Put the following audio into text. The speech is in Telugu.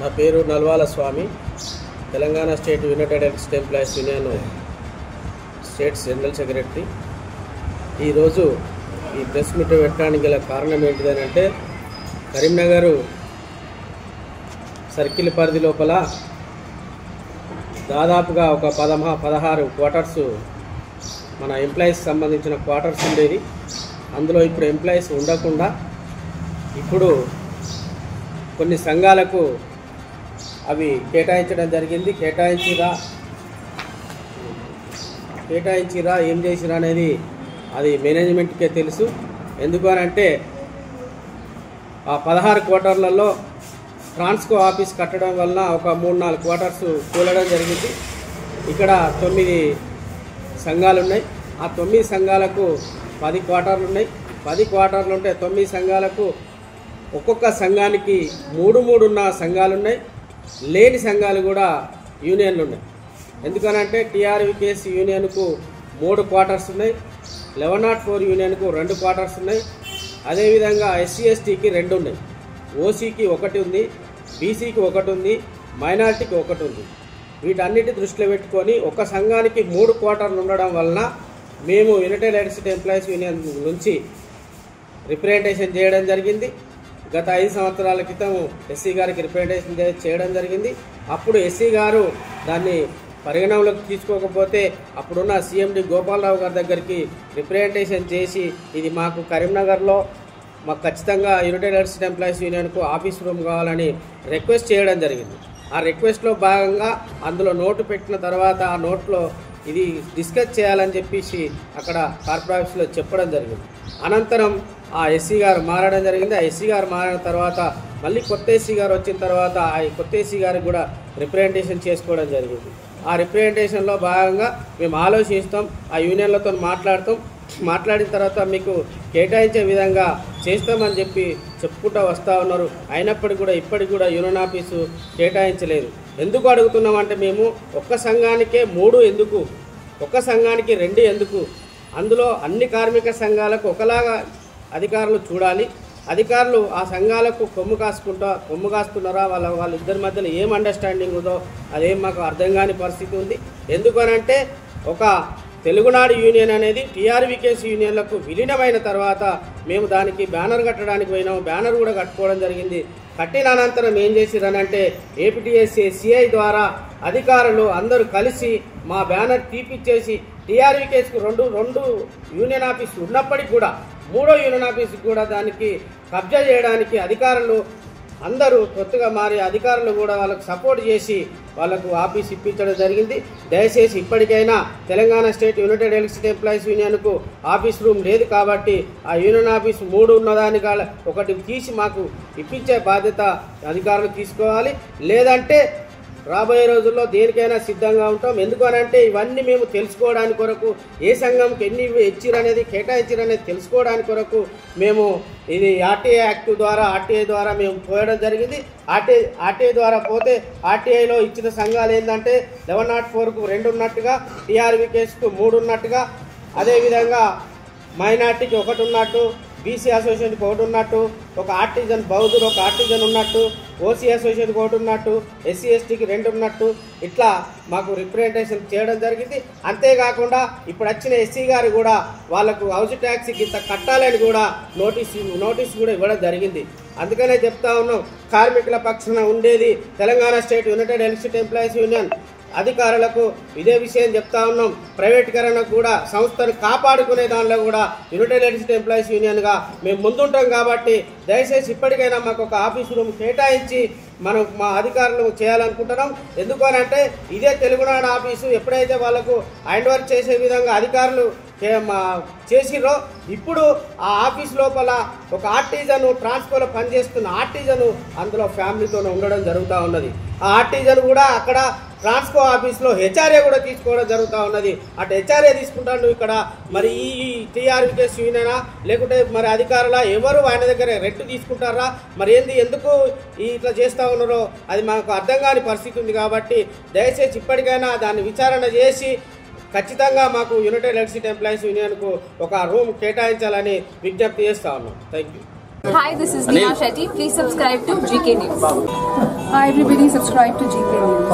నా పేరు Nalwala Swamy. Telangana state united electricity employees union state general secretary. ఈరోజు ఈ ప్రెస్ మీట్ పెట్టడానికి గల కారణం ఏంటిదనంటే, కరీంనగర్ సర్కిల్ పరిధి లోపల దాదాపుగా ఒక 16 క్వార్టర్స్ మన ఎంప్లాయీస్ సంబంధించిన క్వార్టర్స్ ఉండేది. అందులో ఇప్పుడు ఎంప్లాయీస్ ఉండకుండా ఇప్పుడు కొన్ని సంఘాలకు అవి కేటాయించడం జరిగింది. కేటాయించిరా ఏం చేసిరా అనేది అది మేనేజ్మెంట్కే తెలుసు. ఎందుకు అని అంటే, ఆ 16 క్వార్టర్లలో ట్రాన్స్కో ఆఫీస్ కట్టడం వలన ఒక 3-4 క్వార్టర్స్ కూలడం జరిగింది. ఇక్కడ 9 సంఘాలు ఉన్నాయి. ఆ 9 సంఘాలకు 10 క్వార్టర్లు ఉన్నాయి. 10 క్వార్టర్లు ఉంటే 9 సంఘాలకు ఒక్కొక్క సంఘానికి 3 ఉన్న సంఘాలు ఉన్నాయి. లేని సంఘాలు కూడా యూనియన్లు ఉన్నాయి. ఎందుకనంటే టీఆర్వీకేఎస్ యూనియన్కు 3 క్వార్టర్స్ ఉన్నాయి, 1104 యూనియన్కు 2 క్వార్టర్స్ ఉన్నాయి. అదేవిధంగా ఎస్సీ ఎస్టీకి 2 ఉన్నాయి, ఓసీకి 1 ఉంది, బీసీకి 1 ఉంది, మైనారిటీకి 1 ఉంది. వీటన్నిటి దృష్టిలో పెట్టుకొని ఒక సంఘానికి 3 క్వార్టర్లు ఉండడం వలన మేము యునైటెడ్ ఎలక్ట్రిసిటీ ఎంప్లాయీస్ యూనియన్ నుంచి రిప్రజెంటేషన్ చేయడం జరిగింది. గత 5 సంవత్సరాల క్రితం ఎస్సీ గారికి రిప్రజెంటేషన్ చేయడం జరిగింది. అప్పుడు ఎస్సీ గారు దాన్ని పరిగణనలోకి తీసుకోకపోతే అప్పుడున్న సీఎండి గోపాలరావు గారి దగ్గరికి రిప్రజెంటేషన్ చేసి, ఇది మాకు కరీంనగర్లో మాకు ఖచ్చితంగా యునైటెడ్ ఎలక్ట్రిసిటీ ఎంప్లాయీస్ యూనియన్కు ఆఫీస్ రూమ్ కావాలని రిక్వెస్ట్ చేయడం జరిగింది. ఆ రిక్వెస్ట్లో భాగంగా అందులో నోటు పెట్టిన తర్వాత ఆ నోట్లో ఇది డిస్కస్ చేయాలని చెప్పేసి అక్కడ కార్పొరేట్ ఆఫీస్లో చెప్పడం జరిగింది. అనంతరం ఆ ఎస్సీ గారు మారడం జరిగింది. ఆ ఎస్సీ గారు మారిన తర్వాత మళ్ళీ కొత్త ఎస్సీ గారు వచ్చిన తర్వాత ఆ కొత్త ఎస్సీ గారికి కూడా రిప్రజెంటేషన్ చేసుకోవడం జరిగింది. ఆ రిప్రజెంటేషన్లో భాగంగా మేము ఆలోచిస్తాం, ఆ యూనియన్లతో మాట్లాడిన తర్వాత మీకు కేటాయించే విధంగా చేస్తామని చెప్పి చెప్పుకుంటూ వస్తూ ఉన్నారు. అయినప్పటికీ కూడా ఇప్పటికి కూడా యూనియన్ ఆఫీసు కేటాయించలేదు. ఎందుకు అడుగుతున్నామంటే, మేము ఒక్క సంఘానికే 3 ఎందుకు, ఒక్క సంఘానికి 2 ఎందుకు? అందులో అన్ని కార్మిక సంఘాలకు ఒకలాగా అధికారులు చూడాలి. అధికారులు ఆ సంఘాలకు కొమ్ము కాస్తున్నారా, వాళ్ళిద్దరి మధ్యలో ఏం అండర్స్టాండింగ్ ఉందో అదేం మాకు అర్థం కాని పరిస్థితి ఉంది. ఎందుకనంటే, ఒక తెలుగునాడు యూనియన్ అనేది టీఆర్వీకేఎస్ యూనియన్లకు విలీనమైన తర్వాత మేము దానికి బ్యానర్ కట్టడానికి పోయినాము. బ్యానర్ కూడా కట్టుకోవడం జరిగింది. కట్టిన అనంతరం ఏం చేసిరనంటే, ఏపీటీఎస్సీ సిఐ ద్వారా అధికారులు అందరూ కలిసి మా బ్యానర్ తీపిచ్చేసి టీఆర్వీకేఎస్కు రెండు యూనియన్ ఆఫీసులు ఉన్నప్పటికీ కూడా 3వ యూనియన్ ఆఫీస్కి కూడా దానికి కబ్జా చేయడానికి అధికారులు అందరూ కొత్తగా మారి అధికారులు కూడా వాళ్ళకు సపోర్ట్ చేసి వాళ్ళకు ఆఫీస్ ఇప్పించడం జరిగింది. దయచేసి ఇప్పటికైనా Telangana state united electricity employees యూనియన్కు ఆఫీస్ రూమ్ లేదు కాబట్టి ఆ యూనియన్ ఆఫీస్ 3 ఉన్నదాని ఒకటి తీసి మాకు ఇప్పించే బాధ్యత అధికారులు తీసుకోవాలి. లేదంటే రాబోయే రోజుల్లో దేనికైనా సిద్ధంగా ఉంటాం. ఎందుకనంటే ఇవన్నీ మేము తెలుసుకోవడానికి కొరకు, ఏ సంఘంకి ఎన్ని ఇచ్చిరనేది కేటాయించిరనేది తెలుసుకోవడానికి కొరకు మేము ఇది ఆర్టీఐ ద్వారా మేము పోయడం జరిగింది. ఆర్టీఐ ద్వారా పోతే ఆర్టీఐలో ఇచ్చిన సంఘాలు ఏంటంటే 1104కు 2 ఉన్నట్టుగా, టీఆర్వీకేఎస్కు 3 ఉన్నట్టుగా, అదేవిధంగా మైనార్టీకి 1 ఉన్నట్టు, బీసీ అసోసియేషన్కి 1 ఉన్నట్టు, ఒక ఆర్టిజన్ బౌద్ధుడు ఒక ఆర్టిజన్ ఉన్నట్టు, ఓసీ అసోసియేషన్కి 1 ఉన్నట్టు, ఎస్సీ ఎస్టీకి 2 ఉన్నట్టు, ఇట్లా మాకు రిప్రజెంటేషన్ చేయడం జరిగింది. అంతేకాకుండా ఇప్పుడు వచ్చిన ఎస్సీ గారు కూడా వాళ్ళకు హౌస్ ట్యాక్స్కి ఇంత కట్టాలని కూడా నోటీస్ కూడా ఇవ్వడం జరిగింది. అందుకనే చెప్తా ఉన్నాం, కార్మికుల పక్షాన ఉండేది Telangana state united electricity employees union. అధికారులకు ఇదే విషయం చెప్తా ఉన్నాం. ప్రైవేటీకరణకు కూడా సంస్థను కాపాడుకునే దానిలో కూడా యునైటెడ్ ఎలక్ట్రిసిటీ ఎంప్లాయీస్ యూనియన్గా మేము ముందుంటాం. కాబట్టి దయచేసి ఇప్పటికైనా మాకు ఒక ఆఫీస్ రూమ్ కేటాయించి మనం మా అధికారులు చేయాలనుకుంటున్నాం. ఎందుకనంటే ఇదే తెలుగునాడు ఆఫీసు ఎప్పుడైతే వాళ్ళకు హ్యాండ్ వర్క్ చేసే విధంగా అధికారులు చేసిరో, ఇప్పుడు ఆ ఆఫీస్ లోపల ఒక ఆర్టిజన్ ట్రాన్స్కోలో పనిచేస్తున్న ఆర్టిజన్ అందులో ఫ్యామిలీతోనే ఉండడం జరుగుతూ ఉన్నది. ఆ ఆర్టిజన్ కూడా అక్కడ ట్రాన్స్కో ఆఫీస్లో హెచ్ఆర్ఏ కూడా తీసుకోవడం జరుగుతూ ఉన్నది. అటు హెచ్ఆర్ఏ తీసుకుంటాను ఇక్కడ మరి ఈ టీఆర్వీకేఎస్ యూనియనా లేకుంటే మరి అధికారుల ఎవరు ఆయన దగ్గర రెట్టు తీసుకుంటారా, మరి ఎందుకు ఇట్లా చేస్తూ ఉన్నారో అది మాకు అర్థం కాని పరిస్థితి ఉంది. కాబట్టి దయచేసి ఇప్పటికైనా దాన్ని విచారణ చేసి ఖచ్చితంగా మాకు యునైటెడ్ ఎలక్ట్రిసిటీ ఎంప్లాయీస్ యూనియన్కు ఒక రూమ్ కేటాయించాలని విజ్ఞప్తి చేస్తా ఉన్నాం. Thank you. Hi, this is Neha Shetty. Please subscribe to GK News. Hi everybody, subscribe to GK News.